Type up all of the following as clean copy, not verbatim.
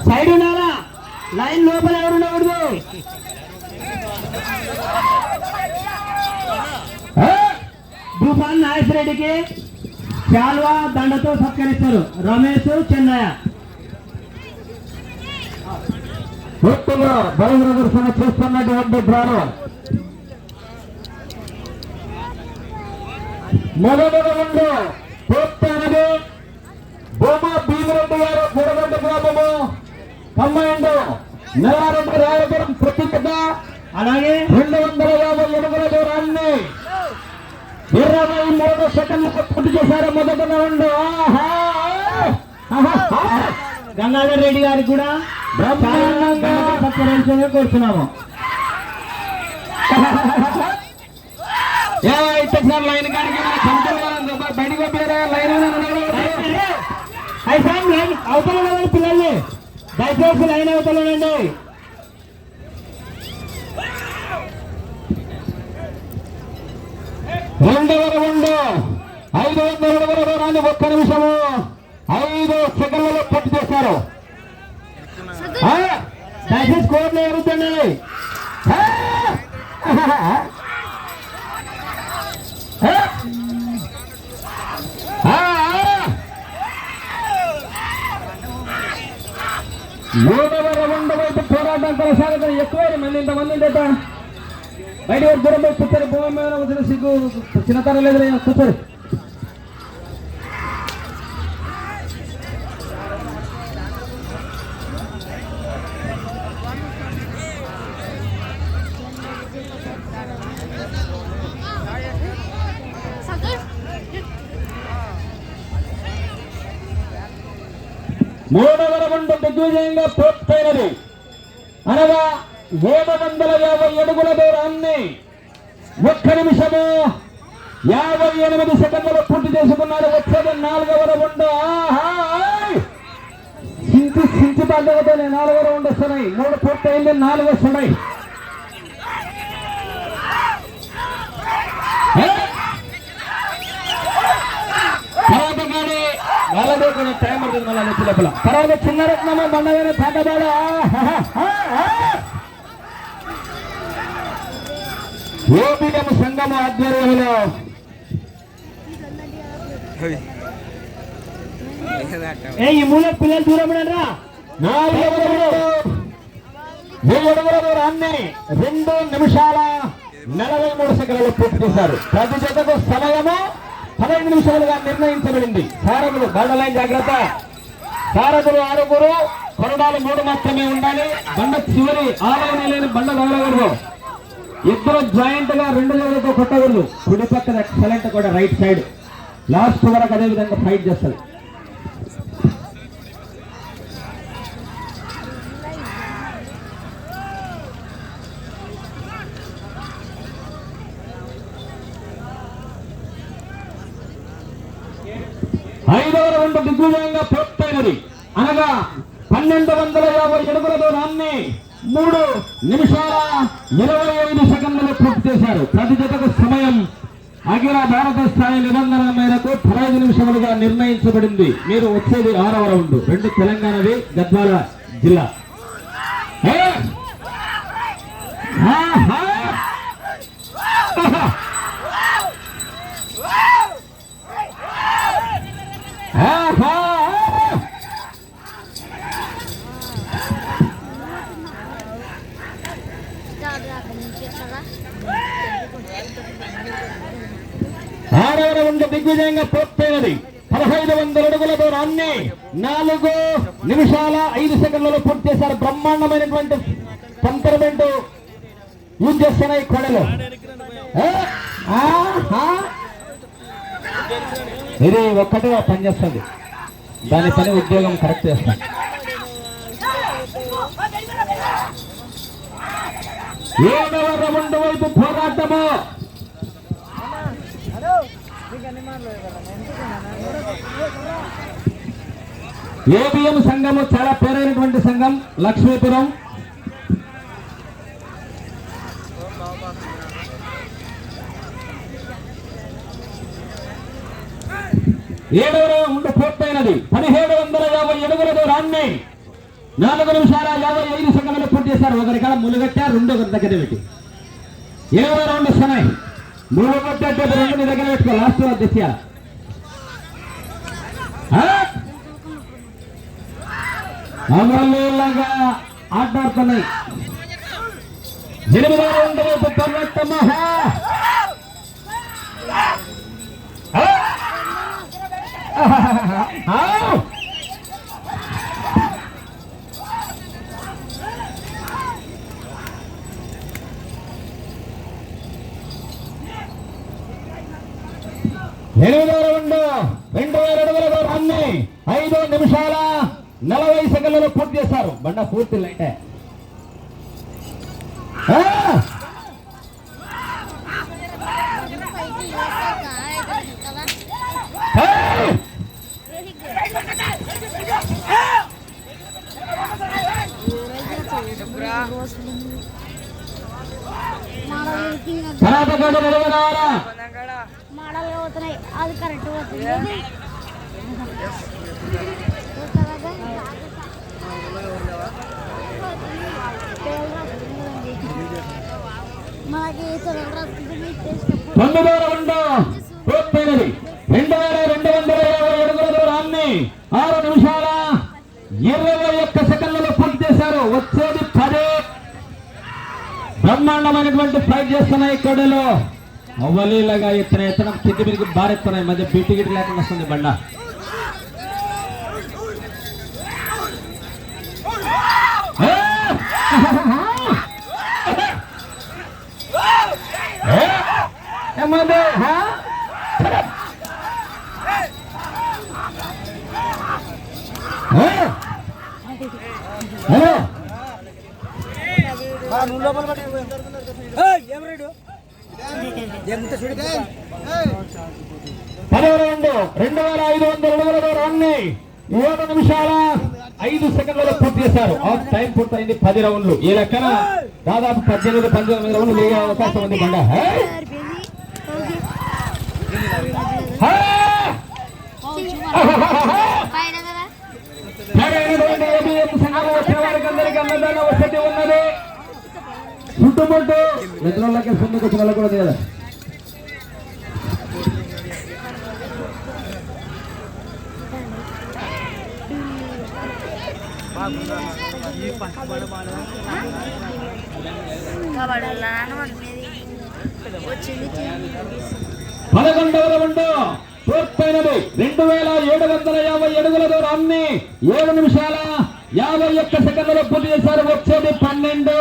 Side ఉన్నారా? Line లోపల ఎవరు ఉండకూడదు. భూపాల్ నాగేశ్వరరెడ్డికి శాల్వా దండతో సత్కరిస్తారు. రమేష్ చెన్నయ్య పూర్తిగా బల ప్రదర్శన చేస్తున్నటువంటి ప్రారం మొదటి రౌండ్ పూర్తయినది. భూమా భీమిరెడ్డి గారు కూడగడ్డ గ్రామము కమ్మాయిండు నెల్లారెడ్డి రాయపురం ప్రతిపద. అలాగే 250 అడుగుల దూరాన్ని 23 సెకండ్లకు పూర్తి చేశారు మొదటి రౌండ్. గంగాధర్ రెడ్డి గారికి కూడా సత్కరించాలని కోరుతున్నాము. లైన్ కాడికి బయటకు లైన్ అవతల పిల్లల్ని దయచేసి లైన్ అవతలండి. రెండవ రౌండ్ 500 అడుగుల దూరాన్ని 1 నిమిషము 5 సెకండ్లలో పూర్తి చేశారు. దయచేసి కోర్టులో ఎరుగుతుండండి. మూడవ రౌండ్ వైపు పోరాటం కొనసాగుతుంది. ఎక్కువ మంది ఇంతమంది ఉండేట బయట దూరం పోయి కూర్చొని భూమి మీద వచ్చిన సిగ్గు చిన్నతనం లేదు కూర్చొని. మూడవ రౌండ్ దిగ్విజయంగా పూర్తయినది. అనగా 750 అడుగుల దూరాన్ని 1 నిమిషము 58 సెకండ్లలో పూర్తి చేసుకున్నారు. వచ్చేది 4వ రౌండ్. సించి పండుగతోనే 4వ రౌండ్ వస్తున్నాయి. 3 పూర్తయింది, 4 వస్తున్నాయి. టైం పడుతుంది మళ్ళీ నెత్తి లోపల. తర్వాత చిన్న రత్నము బండగానే పాటబాడ ఓబిఎం సంఘం ఆధ్వర్యంలో ఈ మూల పిల్లలు దూరం రా. 4వ రౌండ్ 1000 అడుగుల దూరాన్ని 2 నిమిషాల 43 సెకండ్లలో పూర్తి చేశారు. ప్రతి జతకు సమయము 15 నిమిషాలుగా నిర్ణయించబడింది. సారథులు బండ లైన్ జాగ్రత్త. సారథులు 6, కొరడాలు 3 మాత్రమే ఉండాలి. బండ చివరి 6 లేని బండ తగలకూడదు. ఇద్దరు జాయింట్ గా 2 లైన్లతో కొట్టకూడదు. కుడి పక్కన ఎక్సలెంట్ కూడా రైట్ సైడ్ లాస్ట్ వరకు అదే విధంగా ఫైట్ చేస్తారు. ఐదవ రౌండ్ దిగ్విజయంగా పూర్తయినది. అనగా 1250 అడుగుల దూరాన్ని 3 నిమిషాల 25 సెకండ్లలో పూర్తి చేశారు. ప్రతి జతకు సమయం అఖిల భారత స్థాయి నిబంధనల మేరకు 15 నిమిషాలుగా నిర్ణయించబడింది. మీరు వచ్చేది 6వ రౌండ్. 2 తెలంగాణది, గద్వాల జిల్లా. ఆరవ రౌండ్ దిగ్విజయంగా పూర్తయినది. 1500 అడుగుల దూరాన్ని 4 నిమిషాల 5 సెకండ్లలో పూర్తి చేశారు. బ్రహ్మాండమైనటువంటి టెంపర్మెంట్ యూజ్ చేస్తున్నాయి కొడలు. ఇది ఒక్కటే పనిచేస్తుంది. దాని పని ఉద్యోగం కరెక్ట్ చేస్తాను. 7వ రౌండ్ వైపు పోరాటము. ఏబిఎం సంఘము చాలా పేరైనటువంటి సంఘం, లక్ష్మీపురం. ఏడవ రౌండ్ పూర్తయినది. 1750 అడుగుల దూరాన్ని 4 నిమిషాల 55 సెకండ్లు పూర్తి చేశారు. ఒకరికాల ములుగట్టారు, రెండో ఒకరి దగ్గర పెట్టి 20 రౌండ్లు వస్తున్నాయి. ములుగట్టే రెండు దగ్గర పెట్టుకో, లాస్ట్ లో తెచ్చేయాలి. అమలులాగా ఆటాడుతున్నాయి. 8వ రౌండ్ వైపు పర్వతమహ ఎనిమిదవ రౌండ్ 2000 అడుగుల దూరాన్ని 5 నిమిషాల 40 సెకండ్లలో పూర్తి చేశారు. బండ పూర్తి లైటే. మోడల్ అవుతున్నాయి, అది కరెక్ట్ అవుతుంది. మనకి 9వ రౌండ్ పూర్తయినది. 2220 అడుగుల దూరాన్ని 6 నిమిషాల 21 సెకండ్లలో పూర్తి చేశారు. వచ్చేది 10. బ్రహ్మాండమైనటువంటి ఫైట్ చేస్తున్నాయి కోడలు. అవ్వలీలాగా ఎత్తనం కింది మీదకి బారెత్తున్నాయి. మధ్య బిట్టి గిట్టి లేకుండా వస్తుంది బండ. హలో 10వ రౌండ్ 2500 అడుగుల దూరాన్ని 7 నిమిషాల 5 సెకండ్లలో పూర్తి చేశారు. ఆఫ్ టైం పూర్తయింది. 10 రౌండ్లు. ఈ లెక్కన దాదాపు 18-19 రౌండ్లు వేగే అవకాశం ఉంది బండ. వచ్చిన వారికి అందరికీ అన్నదాన వసతి ఉన్నది. చుట్టుముట్టు మిత్రులకి సుందుకు వచ్చిన వాళ్ళకి కూడా కదా. పదకొండవ రౌండ్ పూర్తయినది. 2750 అడుగుల దూరాన్ని 7 నిమిషాల 51 సెకండ్లలో పూర్తి చేశారు. వచ్చేది 12.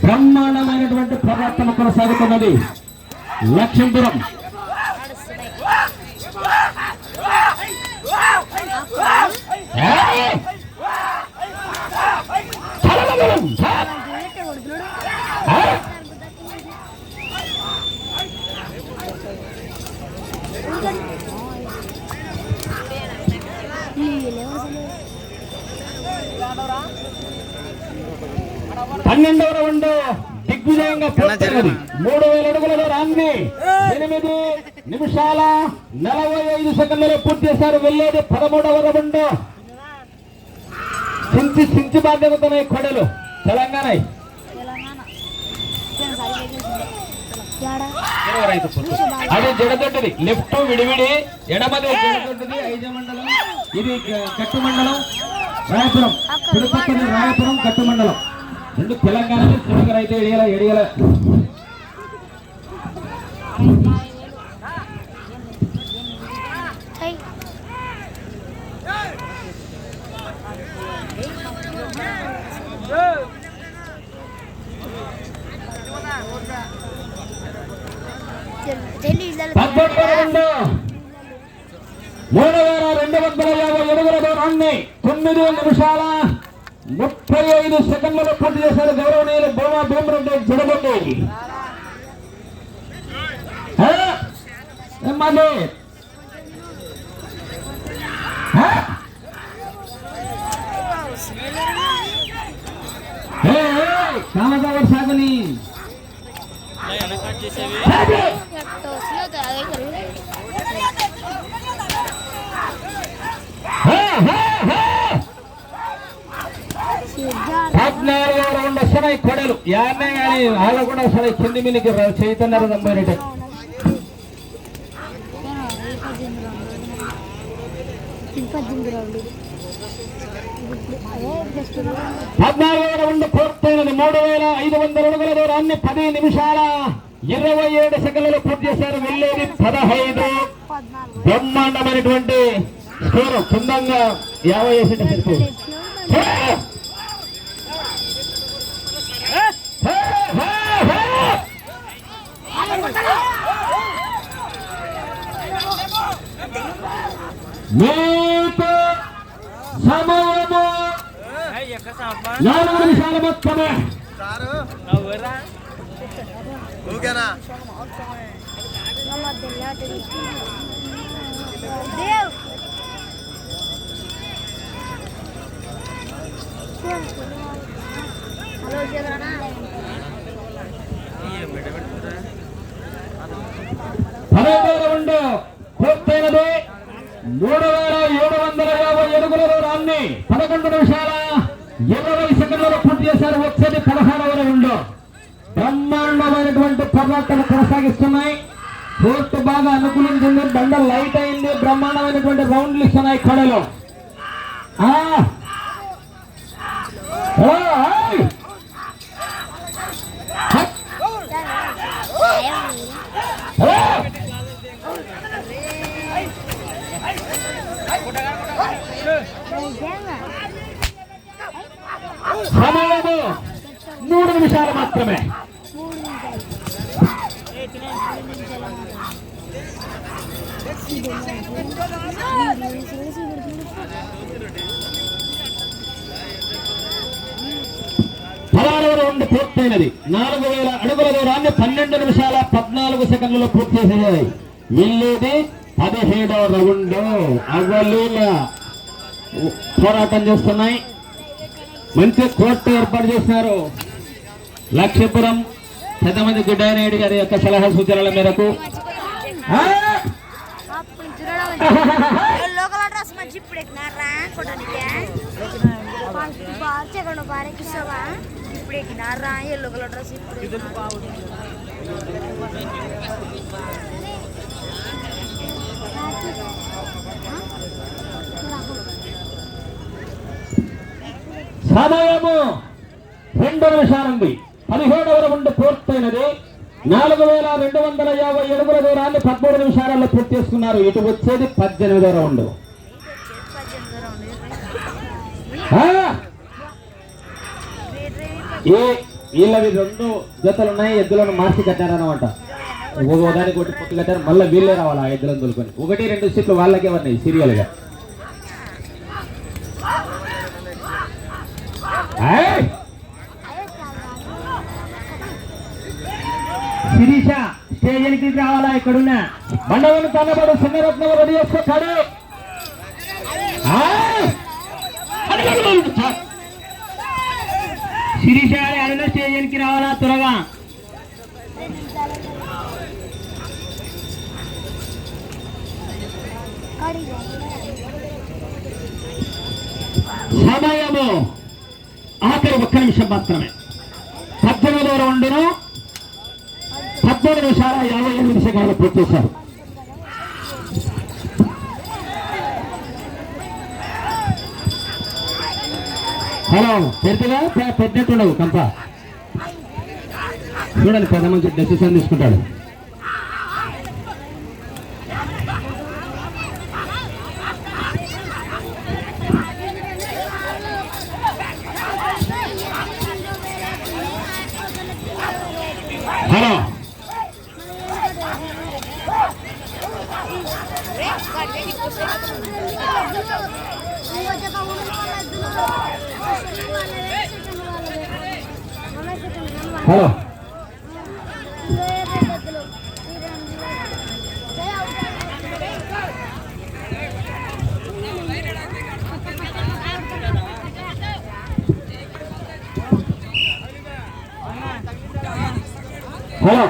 బ్రహ్మాండమైనటువంటి ప్రవర్తన కొనసాగుతున్నది. లక్ష్మీపురం పన్నెండవ రౌండ్ దిగ్విజయంగా పూర్తయినది. 3000 అడుగుల దూరాన్ని 8 నిమిషాల 45 సెకండ్లలో పూర్తి చేశారు. వెళ్ళేది 13వ రౌండ్. సించి బాధ్యతనే కొడలు తెలంగాణ. అది జడదొడ్డిది. లెఫ్ట్ విడివిడి, ఎడమది జడదొడ్డిది 5 మండలం. ఇది కట్టు మండలం రాయపురం. తిరుపతి రాయపురం కట్టు మండలం. రెండు తెలంగాణ అయితే ఎడిగల రౌండ్ 3250 అడుగుల దూరాన్ని 9 నిమిషాల 35 సెకండ్లలో పూర్తి చేశారు. గౌరవనీయులు బోమా భీమరెడ్డి జడగొండి. కామదావర్ సాగుని పద్నాలుగో రౌండ్ వస్తున్నాయి కొడలు యాన్నే కానీ వాళ్ళు కూడా వస్తున్నాయి కింది మీనికి చైతన్య రంభారెడ్డి 14వ రౌండ్ పూర్తయినది 3500 అడుగుల దూరాన్ని 10 నిమిషాల 27 సెకండ్లలో పూర్తి చేశారు. వెళ్ళేది 15. బ్రహ్మాండమైనటువంటి స్కోరు కిందంగా 50 వేసేట సరిపోదు. మీకు సమయము 4 నిమిషాలు మొత్తమే. రౌండ్ పూర్తయినది. 3750 అడుగుల దూరాన్ని 11 నిమిషాల 20 సెకండ్లలో పూర్తి చేశారు. వచ్చేది 16వ రౌండ్. బ్రహ్మాండమైనటువంటి పోరాటాలు కొనసాగిస్తున్నాయి. కోర్టు బాగా అనుకూలించింది. బండ లైట్ అయింది. బ్రహ్మాండమైనటువంటి రౌండ్లు ఇస్తున్నాయి కడలో. సమయము 3 నిమిషాలు మాత్రమే. రౌండ్ పూర్తయినది. 4000 అడుగుల దూరాన్ని 12 నిమిషాల 14 సెకండ్లలో పూర్తి చేసేది. వెళ్ళేది 17వ రౌండ్. అవలీల పోరాటం చేస్తున్నాయి. మంచి కోర్టు ఏర్పాటు చేసినారు. లక్ష్మీపురం పెద్దమంది గుడ్డాయనాయుడు గారి యొక్క సలహా సూచనల మేరకు సమయము 2 నిమిషాలుంది. 17వ రౌండ్ పూర్తయినది. 4250 అడుగుల దూరాన్ని 13 నిమిషాలలో పూర్తి చేసుకున్నారు. ఇటు వచ్చేది 18వ రౌండ్. వీళ్ళవి 2 జతలు ఉన్నాయి. ఎద్దులను మార్చి కట్టారనమాట. దానికి ఒకటి పొట్టు కట్టారు. మళ్ళీ వీళ్ళే రావాలి ఆ ఎద్దులను తోలుకొని. 1-2 సీట్లు వాళ్ళకే ఉన్నాయి సీరియల్ గా. శిరీష స్టేజీకి రావాలా? ఇక్కడున్నా బండవని తన్నబడు చిన్నరత్నం రెడీ చేసుకొచ్చాడు. శిరీష అడిగిన స్టేజీకి రావాలా త్వరగా. సమయము ఆఖరి 1 నిమిషం మాత్రమే. 18వ రౌండ్ను 13 నిమిషాల 58 సెకండ్లు పూర్తి చేశారు. హలో పెద్దగా పెట్టినట్టుండవు కంప చూడండి. పెద్ద మంచి డెసిషన్ తీసుకుంటాడు. హలో హలో హలో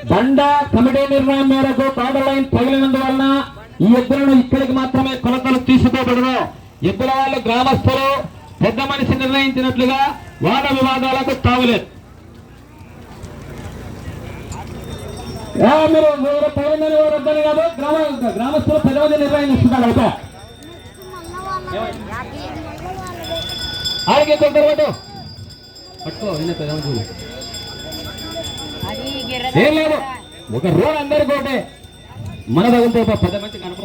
బండ కమిటీ నిర్ణయం మేరకు బార్డర్ లైన్ తగిలినందువలన ఈ ఎద్దులను ఇక్కడికి మాత్రమే కొలతలు తీసుకోబడను. ఎద్దుల వాళ్ళు గ్రామస్తులు పెద్ద మనిషి నిర్ణయించినట్లుగా వాద వివాదాలకు తావులేదు. మీరు తగిలిందని వద్దని కాదు, గ్రామస్తులు పెద్ద మంది నిర్ణయిస్తున్నారు. అయితే ఆడికి తర్వాత పట్టుకో ఏం లేదు, ఒక రోడ్ అందరికీ ఒకటే మన దగ్గర 10 మంది కనుక